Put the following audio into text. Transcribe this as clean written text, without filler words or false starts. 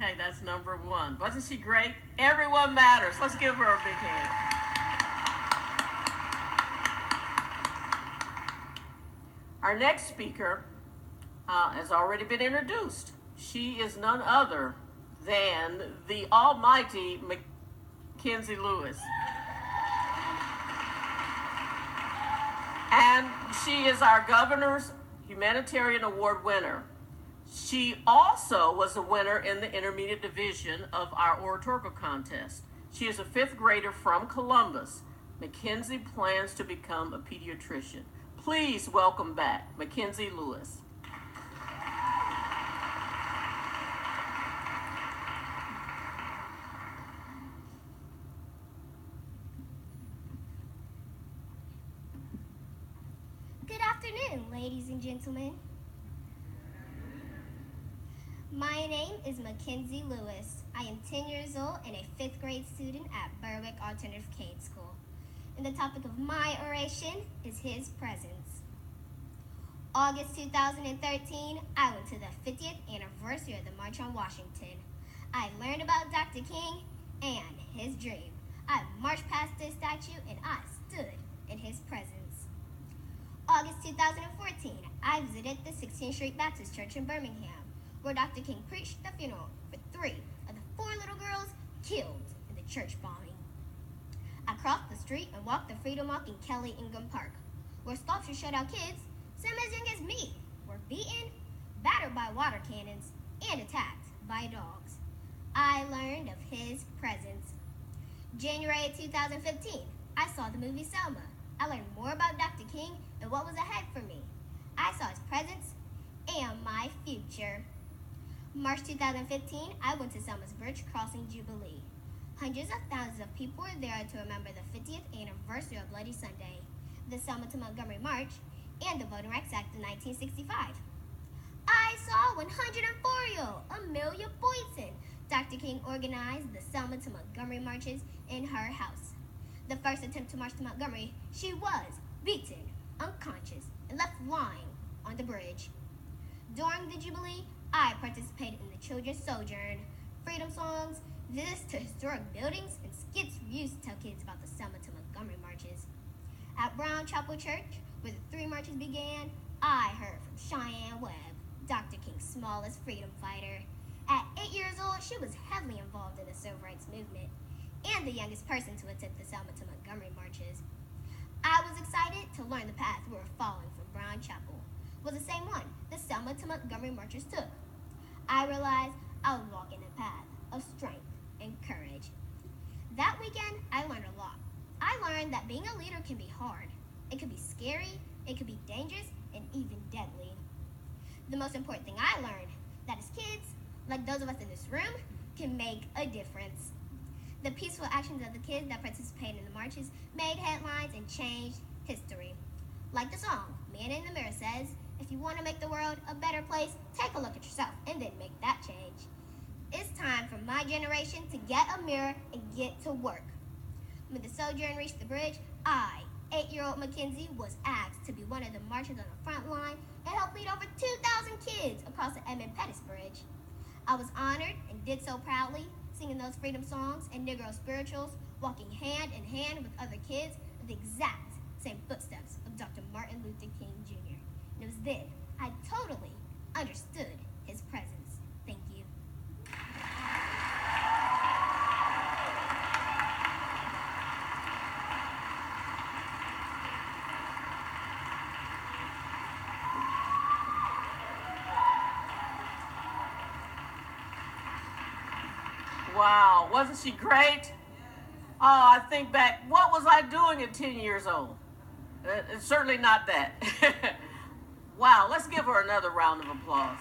Okay, that's number one. Wasn't she great? Everyone matters. Let's give her a big hand. Our next speaker has already been introduced. She is none other than the almighty Mackenzie Lewis. And she is our governor's humanitarian award winner. She also was a winner in the intermediate division of our oratorical contest. She is a fifth grader from Columbus. Mackenzie plans to become a pediatrician. Please welcome back Mackenzie Lewis. Good afternoon, ladies and gentlemen. My name is Mackenzie Lewis. I am 10 years old and a 5th grade student at Berwick Alternative K School. And the topic of my oration is His Presence. August 2013, I went to the 50th anniversary of the March on Washington. I learned about Dr. King and his dream. I marched past this statue and I stood in his presence. August 2014, I visited the 16th Street Baptist Church in Birmingham, where Dr. King preached the funeral for 3 of the 4 little girls killed in the church bombing. I crossed the street and walked the Freedom Walk in Kelly Ingham Park, where sculptures showed how kids, some as young as me, were beaten, battered by water cannons, and attacked by dogs. I learned of his presence. January 2015, I saw the movie Selma. I learned more about Dr. King and what was ahead for me. I saw his presence and my future. March 2015, I went to Selma's Bridge Crossing Jubilee. Hundreds of thousands of people were there to remember the 50th anniversary of Bloody Sunday, the Selma to Montgomery March, and the Voting Rights Act of 1965. I saw 104-year-old Amelia Boyson. Dr. King organized the Selma to Montgomery marches in her house. The first attempt to march to Montgomery, she was beaten, unconscious, and left lying on the bridge. During the Jubilee, I participated in the Children's Sojourn, freedom songs, visits to historic buildings, and skits used to tell kids about the Selma to Montgomery marches. At Brown Chapel Church, where the 3 marches began, I heard from Cheyenne Webb, Dr. King's smallest freedom fighter. At 8 years old, she was heavily involved in the civil rights movement and the youngest person to attend the Selma to Montgomery marches. I was excited to learn the path we were following from Brown Chapel was the same one the Selma to Montgomery marchers took. I realized I was walking a path of strength and courage. That weekend, I learned a lot. I learned that being a leader can be hard. It can be scary, it can be dangerous, and even deadly. The most important thing I learned, that as kids, like those of us in this room, can make a difference. The peaceful actions of the kids that participated in the marches made headlines and changed history. Like the song, Man in the Mirror says, if you want to make the world a better place, take a look at yourself and then make that change. It's time for my generation to get a mirror and get to work. When the Sojourn reached the bridge, I, 8-year-old Mackenzie, was asked to be one of the marchers on the front line and help lead over 2,000 kids across the Edmund Pettus Bridge. I was honored and did so proudly, singing those freedom songs and Negro spirituals, walking hand in hand with other kids in the exact same footsteps of Dr. Martin Luther King Jr. And it was then I totally understood his presence. Thank you. Wow, wasn't she great? Oh, I think back, what was I doing at 10 years old? It's certainly not that. Wow, let's give her another round of applause.